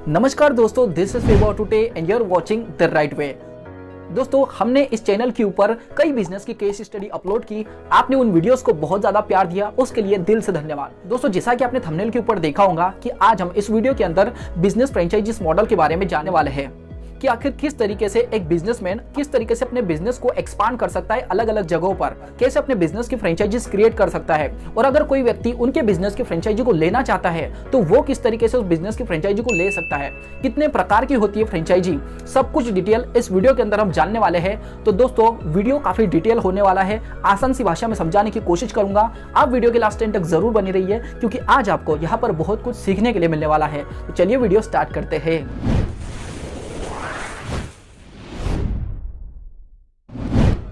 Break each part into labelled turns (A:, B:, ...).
A: नमस्कार दोस्तों, this is favour today and you are watching the right way. दोस्तों, हमने इस चैनल के ऊपर कई बिजनेस की केस स्टडी अपलोड की। आपने उन वीडियोस को बहुत ज्यादा प्यार दिया, उसके लिए दिल से धन्यवाद। दोस्तों, जैसा कि आपने थंबनेल के ऊपर देखा होगा कि आज हम इस वीडियो के अंदर बिजनेस फ्रेंचाइजीज मॉडल के बारे में जानने वाले हैं कि आखिर किस तरीके से एक बिजनेसमैन किस तरीके से अपने बिजनेस को एक्सपांड कर सकता है, अलग अलग जगहों पर कैसे अपने बिजनेस की फ्रेंचाइजीज क्रिएट कर सकता है, और अगर कोई व्यक्ति उनके बिजनेस की फ्रेंचाइजी को लेना चाहता है तो वो किस तरीके से उस बिजनेस की फ्रेंचाइजी को ले सकता है, कितने प्रकार की होती है फ्रेंचाइजी, सब कुछ डिटेल इस वीडियो के अंदर हम जानने वाले हैं। तो दोस्तों, वीडियो काफी डिटेल होने वाला है, आसान सी भाषा में समझाने की कोशिश करूंगा। आप वीडियो के लास्ट एंड तक जरूर बनी रहिए क्योंकि आज आपको यहाँ पर बहुत कुछ सीखने के लिए मिलने वाला है। तो चलिए वीडियो स्टार्ट करते हैं।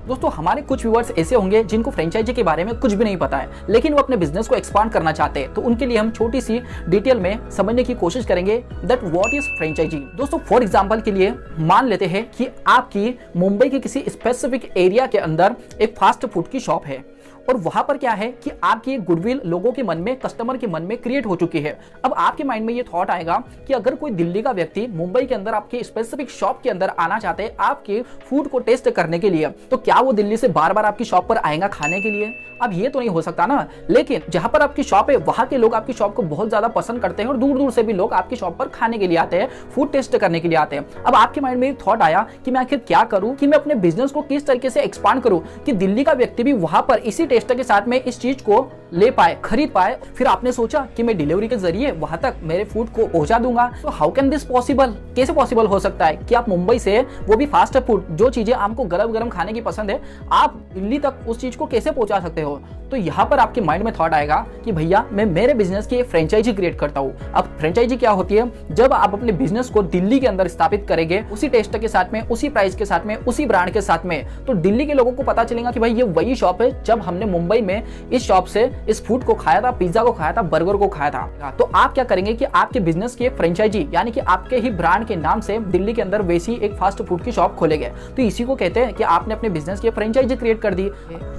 A: दोस्तों, हमारे कुछ व्यूअर्स ऐसे होंगे जिनको फ्रेंचाइजी के बारे में कुछ भी नहीं पता है, लेकिन वो अपने बिजनेस को एक्सपांड करना चाहते हैं। तो उनके लिए हम छोटी सी डिटेल में समझने की कोशिश करेंगे दैट व्हाट इज फ्रेंचाइजी। दोस्तों, फॉर एग्जांपल के लिए मान लेते हैं कि आपकी मुंबई के किसी स्पेसिफिक एरिया के अंदर एक फास्ट फूड की शॉप है और वहां पर क्या है कि आपकी गुडविल लोगों के मन में, कस्टमर के मन में क्रिएट हो चुकी है। अब आपके माइंड में ये थॉट आएगा कि अगर कोई दिल्ली का व्यक्ति मुंबई के अंदर आपके स्पेसिफिक शॉप के अंदर आना चाहते हैं आपके फूड को टेस्ट करने के लिए, तो क्या वो दिल्ली से बार बार आपकी शॉप पर आएगा खाने के लिए? अब ये तो नहीं हो सकता ना। लेकिन जहां पर आपकी शॉप है वहां के लोग आपकी शॉप को बहुत ज्यादा पसंद करते हैं और दूर दूर से भी लोग आपकी शॉप पर खाने के लिए आते हैं, फूड टेस्ट करने के लिए आते हैं। अब आपके माइंड में एक थॉट आया कि मैं आखिर क्या करूं, कि मैं अपने बिजनेस को किस तरीके से एक्सपांड करूं कि दिल्ली का व्यक्ति भी वहां पर इसी टेस्ट के साथ में इस चीज को ले पाए, खरीद पाए। फिर आपने सोचा कि मैं डिलीवरी के जरिए वहां तक मेरे फूड को पहुंचा दूंगा। तो हाउ कैन दिस पॉसिबल, कैसे पॉसिबल हो सकता है कि आप मुंबई से, वो भी फास्ट फूड, जो चीजें आपको गरम गरम खाने की पसंद है, आप दिल्ली तक उस चीज को कैसे पहुंचा सकते हो? तो यहाँ पर आपके माइंड में थॉट आएगा कि भैया मैं मेरे बिजनेस की एक फ्रेंचाइजी क्रिएट करता हूँ। अब फ्रेंचाइजी क्या होती है? जब आप अपने बिजनेस को दिल्ली के अंदर स्थापित करेंगे उसी टेस्ट के साथ में, उसी प्राइस के साथ में, उसी ब्रांड के साथ में, तो दिल्ली के लोगों को पता चलेगा कि भाई ये वही शॉप है जब हमने मुंबई में इस शॉप से इस फूड को खाया था, पिज्जा को खाया था, बर्गर को खाया था। तो आप क्या करेंगे कि आपके बिजनेस की एक फ्रेंचाइजी यानी कि आपके ही ब्रांड के नाम से दिल्ली के अंदर वैसी एक फास्ट फूड की शॉप खोलेंगे। तो इसी को कहते हैं कि आपने अपने बिजनेस की फ्रेंचाइजी क्रिएट कर दी।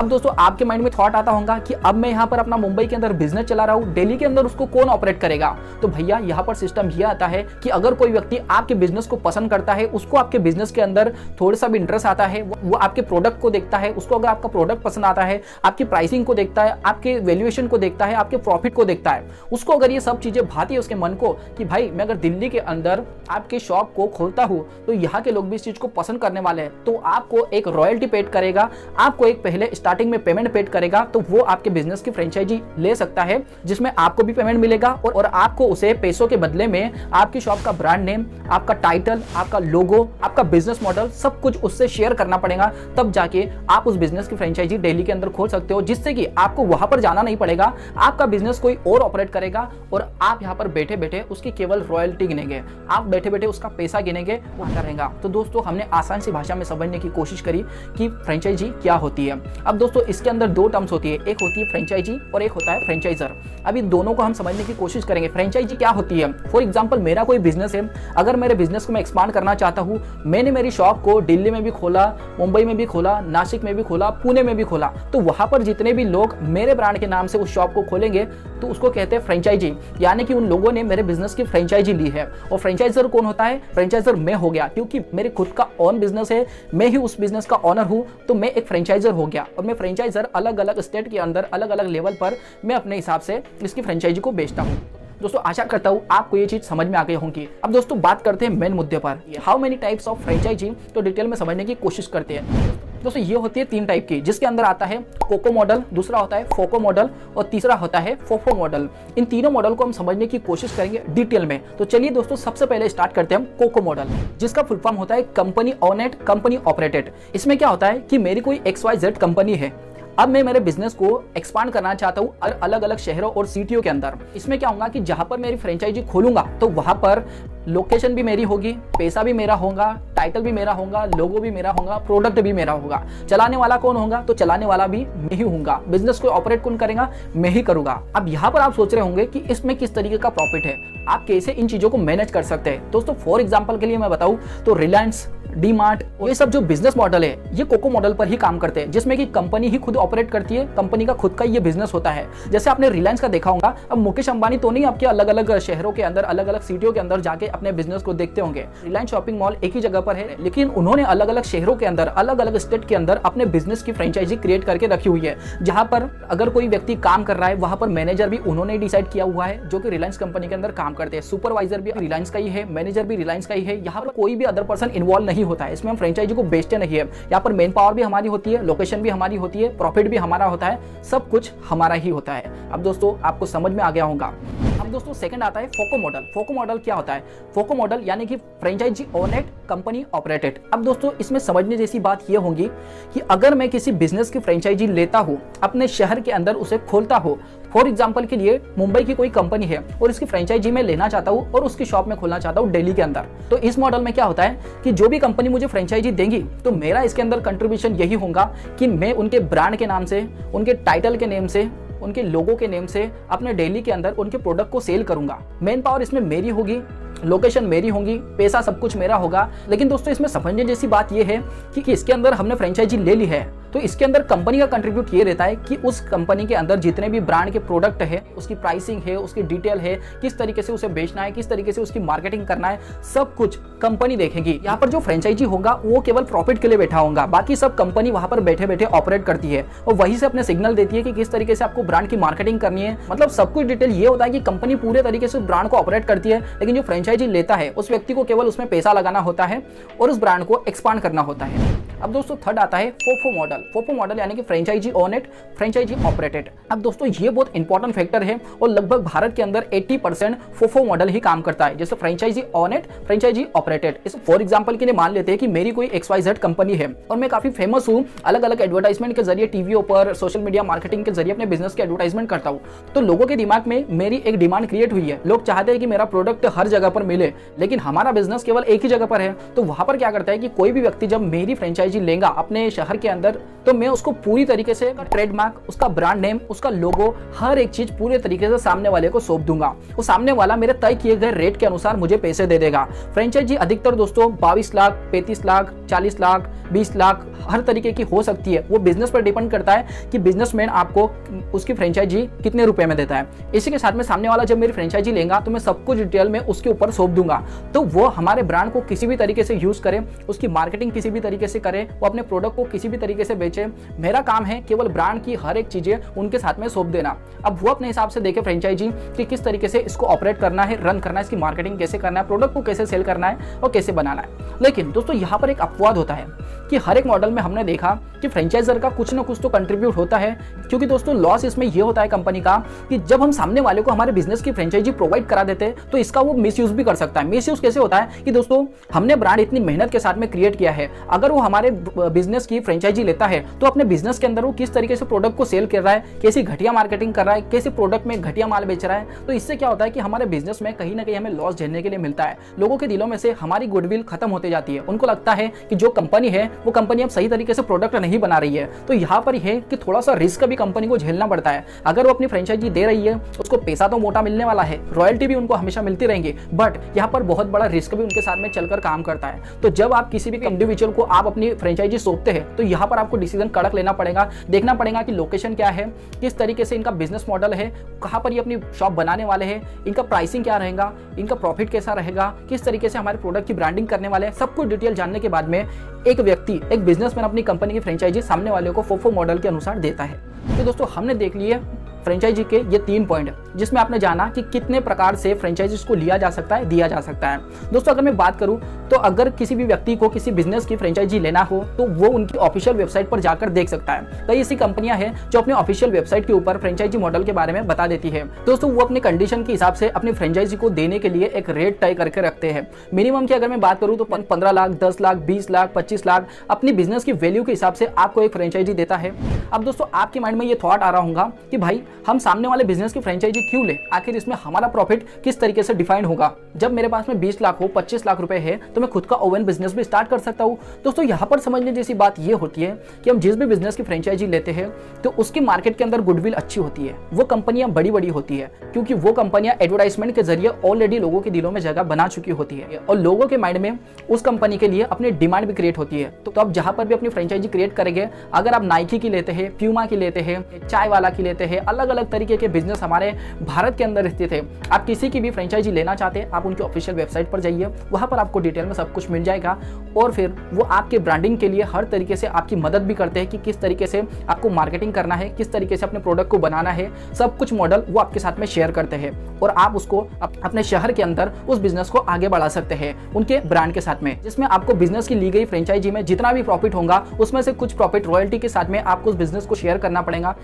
A: अब दोस्तों, आपके माइंड में थॉट आता होगा कि अब मैं यहाँ पर अपना मुंबई के अंदर बिजनेस चला रहा हूँ, दिल्ली के अंदर उसको कौन ऑपरेट करेगा? तो भैया यहाँ पर सिस्टम ये आता है कि अगर कोई व्यक्ति आपके बिजनेस को पसंद करता है, उसको आपके बिजनेस के अंदर थोड़ा सा भी इंटरेस्ट आता है, वो आपके प्रोडक्ट को देखता है, उसको अगर आपका प्रोडक्ट पसंद आता है, आपकी प्राइसिंग को देखता है, आपके वैल्यूएशन को देखता है, आपके प्रॉफिट को देखता है, उसको अगर ये सब चीजें भाती है उसके मन को कि भाई मैं अगर दिल्ली के अंदर आपके शॉप को खोलता हूँ तो यहाँ के लोग भी इस चीज को पसंद करने वाले हैं, तो आपको एक रॉयल्टी पेड करेगा, आपको एक पहले स्टार्टिंग में पेमेंट पेड करेगा, तो वो आपके बिजनेस की फ्रेंचाइजी ले सकता है जिसमें आपको भी पेमेंट मिलेगा और आपको उसे पैसों के बदले में आपकी शॉप का ब्रांड नेम, आपका टाइटल, आपका लोगो, आपका बिजनेस मॉडल सब कुछ उससे शेयर करना पड़ेगा। तब जाके आप उस बिजनेस की फ्रेंचाइजी दिल्ली के अंदर खोल सकते हो, जिससे कि आपको वहां पर जाना नहीं पड़ेगा, आपका बिजनेस कोई और ऑपरेट करेगा और आप यहाँ पर बैठे बैठे उसकी केवल रॉयल्टी गिनेंगे, आप बैठे बैठे उसका पैसा गिनेंगे, वो आता रहेगा। तो दोस्तों, हमने आसान सी भाषा में समझने की कोशिश करी कि फ्रेंचाइजी क्या होती है। अब दोस्तों, इसके अंदर दो टर्म्स होती है, एक होती है फ्रेंचाइजी और एक होता है फ्रेंचाइजर। अभी दोनों को हम समझने की कोशिश करेंगे। फ्रेंचाइजी क्या होती है? फॉर एग्जांपल, मेरा कोई बिजनेस है, अगर मेरे बिजनेस को मैं एक्सपांड करना चाहता हूं, मैंने मेरी शॉप को दिल्ली में भी खोला, मुंबई में भी खोला, नासिक में भी खोला, पुणे में भी खोला, तो वहां पर जितने भी लोग मेरे ब्रांड के नाम से उस शॉप को खोलेंगे तो उसको कहते हैं फ्रेंचाइजी, यानी कि उन लोगों ने मेरे बिजनेस की फ्रेंचाइजी ली है। और फ्रेंचाइजर कौन होता है? फ्रेंचाइजर मैं हो गया, क्योंकि मेरे खुद का ओन बिजनेस है, मैं ही उस बिजनेस का ओनर हूं, तो मैं एक फ्रेंचाइजर हो गया। और मैं फ्रेंचाइजर अलग अलग स्टेट के अंदर अलग अलग लेवल पर मैं अपने हिसाब से इसकी फ्रेंचाइजी को बेचता हूं। दोस्तों, आशा करता हूं आपको ये चीज समझ में आ गई होंगी। अब दोस्तों, बात करते हैं मेन मुद्दे पर, how many types of franchise, तो डिटेल में समझने की कोशिश करते हैं। दोस्तों, ये होती है तीन टाइप की, जिसके अंदर आता है कोको मॉडल, दूसरा होता है फोको मॉडल और तीसरा होता है फोफो मॉडल। इन तीनों मॉडल को हम समझने की कोशिश करेंगे डिटेल में। तो चलिए दोस्तों, सबसे पहले स्टार्ट करते हैं हम कोको मॉडल, जिसका फुल फॉर्म होता है कंपनी ओनेड, कंपनी ऑपरेटेड। इसमें क्या होता है कि मेरी कोई XYZ कंपनी है, अब मैं मेरे बिजनेस को एक्सपांड करना चाहता हूँ अलग अलग शहरों और सिटियों के अंदर। इसमें क्या होगा कि जहां पर मेरी फ्रेंचाइजी खोलूंगा तो वहां पर लोकेशन भी मेरी होगी, पैसा भी मेरा होगा, टाइटल भी मेरा होगा, लोगो भी मेरा होगा, प्रोडक्ट भी मेरा होगा। चलाने वाला कौन होगा? तो चलाने वाला भी मैं ही हूंगा। बिजनेस को ऑपरेट कौन करेगा? मैं ही करूंगा। अब यहाँ पर आप सोच रहे होंगे कि इसमें किस तरीके का प्रॉफिट है, आप कैसे इन चीजों को मैनेज कर सकते हैं। दोस्तों फॉर एग्जांपल के लिए मैं बताऊं तो रिलायंस, डी मार्ट, ये सब जो बिजनेस मॉडल है ये कोको मॉडल पर ही काम करते हैं, जिसमें कि कंपनी ही खुद ऑपरेट करती है, कंपनी का खुद का ये बिजनेस होता है। जैसे आपने रिलायंस का देखा होगा, अब मुकेश अंबानी तो नहीं आपके अलग अलग शहरों के अंदर, अलग अलग सिटियों के अंदर जाके अपने बिजनेस को देखते होंगे। रिलायंस शॉपिंग मॉल एक ही जगह पर है, लेकिन उन्होंने अलग अलग शहरों के अंदर, अलग अलग स्टेट के अंदर अपने बिजनेस की फ्रेंचाइजी क्रिएट करके रखी हुई है, जहां पर अगर कोई व्यक्ति काम कर रहा है वहां पर मैनेजर भी उन्होंने डिसाइड किया हुआ है, जो कि रिलायंस कंपनी के अंदर काम करते हैं। सुपरवाइजर भी रिलायंस का ही है, मैनेजर भी रिलायंस का ही है। यहाँ पर कोई भी अदर पर्सन इन्वॉल्व नहीं होता है। इसमें हम फ्रेंचाइजी को बेचते नहीं है। यहाँ पर मेन पावर भी हमारी होती है, लोकेशन भी हमारी होती है, प्रॉफिट भी हमारा होता है, सब कुछ हमारा ही होता है। अब दोस्तों आपको समझ में आ गया होगा। अब दोस्तों सेकंड आता है फोको मॉडल। फोको मॉडल क्या होता है? फोको मॉडल यानी कि फ्रेंचाइजी ओनेड, कंपनी ऑपरेटेड। अब दोस्तों इसमें समझने जैसी बात यह होगी कि अगर मैं किसी बिजनेस की फ्रेंचाइजी लेता हूं, अपने शहर के अंदर उसे खोलता हूं, फॉर एग्जाम्पल के लिए मुंबई की कोई कंपनी है और इसकी फ्रेंचाइजी में लेना चाहता हूं और उसकी शॉप में खोलना चाहता हूं दिल्ली के अंदर, तो इस मॉडल में क्या होता है कि जो भी कंपनी मुझे फ्रेंचाइजी देंगी तो मेरा इसके अंदर कंट्रीब्यूशन यही होगा कि मैं उनके ब्रांड के नाम से, उनके टाइटल के नेम से, उनके लोगों के नेम से अपने दिल्ली के अंदर उनके प्रोडक्ट को सेल करूंगा। मेन पावर इसमें मेरी होगी, लोकेशन मेरी होगी, पैसा सब कुछ मेरा होगा। लेकिन दोस्तों इसमें समझने जैसी बात यह है कि इसके अंदर हमने फ्रेंचाइजी ले ली है तो इसके अंदर कंपनी का कंट्रीब्यूट ये रहता है कि उस कंपनी के अंदर जितने भी ब्रांड के प्रोडक्ट है, उसकी प्राइसिंग है, उसकी डिटेल है, किस तरीके से उसे बेचना है, किस तरीके से उसकी मार्केटिंग करना है, सब कुछ कंपनी देखेगी। यहाँ पर जो फ्रेंचाइजी होगा वो केवल प्रॉफिट के लिए बैठा होगा, बाकी सब कंपनी वहां पर बैठे बैठे ऑपरेट करती है और वहीं से अपने सिग्नल देती है कि किस तरीके से आपको ब्रांड की मार्केटिंग करनी है। मतलब सब कुछ डिटेल ये होता है कि कंपनी पूरे तरीके से ब्रांड को ऑपरेट करती है, लेकिन जो फ्रेंचाइजी लेता है उस व्यक्ति को केवल उसमें पैसा लगाना होता है और उस ब्रांड को एक्सपांड करना होता है। अब दोस्तों थर्ड आता है फोफो मॉडल। फोफो मॉडल यानी कि फ्रेंचाइजी ओनेड, फ्रेंचाइजी ऑपरेटेड। अब दोस्तों ये बहुत इंपॉर्टेंट फैक्टर है और लगभग भारत के अंदर 80% फोफो मॉडल ही काम करता है, जैसे फ्रेंचाइजी ओनेड, फ्रेंचाइजी ऑपरेटेड। इस फॉर एग्जांपल के लिए मान लेते हैं कि मेरी कोई XYZ कंपनी है और मैं काफी फेमस हूँ, अलग अलग एडवर्टाइजमेंट के जरिए, टीवीओं पर, सोशल मीडिया मार्केटिंग के जरिए अपने बिजनेस के एडवर्टाइजमेंट करता हूँ, तो लोगों के दिमाग में मेरी एक डिमांड क्रिएट हुई है। लोग चाहते हैं कि मेरा प्रोडक्ट हर जगह पर मिले, लेकिन हमारा बिजनेस केवल एक ही जगह पर है। तो वहां पर क्या करता है कि कोई भी व्यक्ति जब मेरी फ्रेंचाइजी लेगा अपने शहर के अंदर, तो मैं उसको पूरी तरीके से ट्रेडमार्क, उसका ब्रांड नेम, उसका लोगो, हर एक चीज पूरे तरीके से सामने वाले को सौंप दूंगा। वो सामने वाला मेरे तय किए गए रेट के अनुसार मुझे पैसे दे देगा। फ्रेंचाइजी अधिकतर दोस्तों 22 लाख, 35 लाख, 40 लाख, 20 लाख हर तरीके की हो सकती है। वो बिजनेस पर डिपेंड करता है कि बिजनेसमैन आपको उसकी फ्रेंचाइजी कितने रुपए में देता है। इसी के साथ में सामने वाला जब मेरी फ्रेंचाइजी लेगा तो मैं सब कुछ डिटेल में उसके ऊपर सौंप दूंगा, तो वो हमारे ब्रांड को किसी भी तरीके से यूज करे, उसकी मार्केटिंग किसी भी तरीके से करे, वो अपने प्रोडक्ट को किसी भी तरीके से बेचे। मेरा काम है केवल ब्रांड की हर एक चीजें उनके साथ में सौंप देना। अब वो अपने हिसाब से देखे फ्रेंचाइजी कि किस तरीके से इसको ऑपरेट करना है, रन करना है, इसकी मार्केटिंग कैसे करना है, प्रोडक्ट को कैसे सेल करना है और कैसे बनाना है। लेकिन दोस्तों यहाँ पर एक अपवाद होता है कि हर एक मॉडल में हमने देखा कि फ्रेंचाइजर का कुछ ना कुछ तो कंट्रीब्यूट होता है, क्योंकि दोस्तों लॉस इसमें यह होता है कंपनी का कि जब हम सामने वाले को हमारे बिजनेस की फ्रेंचाइजी प्रोवाइड करा देते हैं तो इसका वो मिसयूज भी कर सकता है। मिसयूज कैसे होता है कि दोस्तों हमने ब्रांड इतनी मेहनत के साथ में क्रिएट किया है, अगर वो हमारे बिजनेस की फ्रेंचाइजी लेता है तो अपने बिजनेस के अंदर वो किस तरीके से प्रोडक्ट को सेल कर रहा है, कैसी घटिया मार्केटिंग कर रहा है, कैसे प्रोडक्ट में घटिया माल बेच रहा है, तो इससे क्या होता है कि हमारे बिजनेस में कहीं ना कहीं हमें लॉस झेलने के लिए मिलता है। लोगों के दिलों में से हमारी गुडविल खत्म होती जाती है, उनको लगता है कि जो कंपनी है वो कंपनी अब सही तरीके से प्रोडक्ट नहीं बना रही है। तो यहाँ पर है कि थोड़ा सा रिस्क भी कंपनी को झेलना पड़ता है। अगर वो अपनी फ्रेंचाइजी दे रही है उसको पैसा तो मोटा मिलने वाला है, रॉयल्टी भी उनको हमेशा मिलती रहेंगी, बट यहाँ पर बहुत बड़ा रिस्क भी उनके साथ में चलकर काम करता है। तो जब आप किसी भी इंडिविजुअल को आप अपनी फ्रेंचाइजी सौंपते हैं तो यहाँ पर आपको डिसीजन कड़क लेना पड़ेगा, देखना पड़ेगा कि लोकेशन क्या है, किस तरीके से इनका बिजनेस मॉडल है, कहाँ पर ये अपनी शॉप बनाने वाले हैं, इनका प्राइसिंग क्या रहेगा, इनका प्रॉफिट कैसा रहेगा, किस तरीके से हमारे प्रोडक्ट की ब्रांडिंग करने वाले हैं। सब कुछ डिटेल जानने के बाद में एक व्यक्ति, एक बिजनेसमैन अपनी कंपनी की फ्रेंचाइजी सामने वाले को फोफो मॉडल के अनुसार देता है। तो दोस्तों हमने देख लिए फ्रेंचाइजी के ये 3 पॉइंट, जिसमें आपने जाना कि कितने प्रकार से फ्रेंचाइजीज को लिया जा सकता है, दिया जा सकता है। दोस्तों अगर मैं बात करूं तो अगर किसी भी व्यक्ति को किसी बिजनेस की फ्रेंचाइजी लेना हो तो वो उनकी ऑफिशियल वेबसाइट पर जाकर देख सकता है। कई ऐसी कंपनियां हैं जो अपने ऑफिशियल वेबसाइट के ऊपर फ्रेंचाइजी मॉडल के बारे में बता देती है। दोस्तों वो अपने कंडीशन के हिसाब से अपनी फ्रेंचाइजी को देने के लिए एक रेट तय करके रखते हैं। मिनिमम की अगर मैं बात करूं तो 15 लाख, 10 लाख, 20 लाख, 25 लाख अपनी बिजनेस की वैल्यू के हिसाब से आपको एक फ्रेंचाइजी देता है। अब दोस्तों आपके माइंड में ये थॉट आ रहा होगा कि भाई हम सामने वाले बिजनेस की फ्रेंचाइजी क्यों ले, आखिर इसमें हमारा प्रॉफिट किस तरीके से डिफाइंड होगा। जब मेरे पास में 20 लाख हो, 25 लाख रुपए है तो मैं खुद का ओवन बिजनेस भी स्टार्ट कर सकता हूँ। दोस्तों यहाँ पर समझने जैसी बात ये होती है कि हम जिस भी बिजनेस की फ्रेंचाइजी लेते हैं तो उसकी मार्केट के अंदर गुडविल अच्छी होती है, वो कंपनियां बड़ी बड़ी होती है, क्योंकि वो कंपनियां एडवर्टाइजमेंट के जरिए ऑलरेडी लोगों के दिलों में जगह बना चुकी होती है और लोगों के माइंड में उस कंपनी के लिए अपनी डिमांड भी क्रिएट होती है। तो आप जहां पर भी अपनी फ्रेंचाइजी क्रिएट करेंगे, अगर आप नाइकी की लेते हैं, प्यूमा की लेते हैं, चाय वाला की लेते हैं, अलग अलग तरीके के बिजनेस हमारे भारत के अंदर स्थित है, आप किसी की भी फ्रेंचाइजी लेना चाहते हैं, आप उनकी ऑफिशियल वेबसाइट पर जाइए, वहां पर आपको डिटेल में सब कुछ मिल जाएगा और फिर वो आपके ब्रांडिंग के लिए हर तरीके से आपकी मदद भी करते हैं कि किस तरीके से आपको मार्केटिंग करना है, किस तरीके से अपने प्रोडक्ट को बनाना है, सब कुछ मॉडल वो आपके साथ में शेयर करते हैं और आप उसको अपने शहर के अंदर उस बिजनेस को आगे बढ़ा सकते हैं उनके ब्रांड के साथ में, जिसमें आपको बिजनेस की ली गई फ्रेंचाइजी में जितना भी प्रॉफिट होगा उसमें से कुछ प्रॉफिट रॉयल्टी के साथ में आपको उस बिजनेस को शेयर करना पड़ेगा।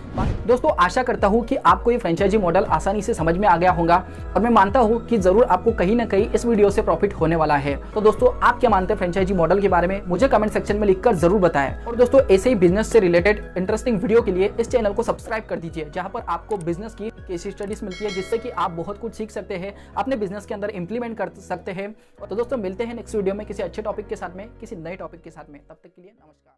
A: दोस्तों आशा करता हूं कि आपको ये फ्रेंचाइजी मॉडल आसानी से समझ में आ गया होगा और मैं मानता हूं कि जरूर आपको कहीं ना कहीं इस वीडियो से प्रॉफिट होने वाला है। तो दोस्तों आप क्या मानते हैं फ्रेंचाइजी मॉडल के बारे में, मुझे कमेंट सेक्शन में लिखकर जरूर बताएं। और दोस्तों ऐसे ही बिजनेस से रिलेटेड इंटरेस्टिंग वीडियो के लिए इस चैनल को सब्सक्राइब कर दीजिए, जहां पर आपको बिजनेस की केस स्टडीज मिलती है जिससे कि आप बहुत कुछ सीख सकते हैं, अपने बिजनेस के अंदर इंप्लीमेंट कर सकते हैं। तो दोस्तों मिलते हैं नेक्स्ट वीडियो में किसी अच्छे टॉपिक के साथ में, किसी नए टॉपिक के साथ में। तब तक के लिए नमस्कार।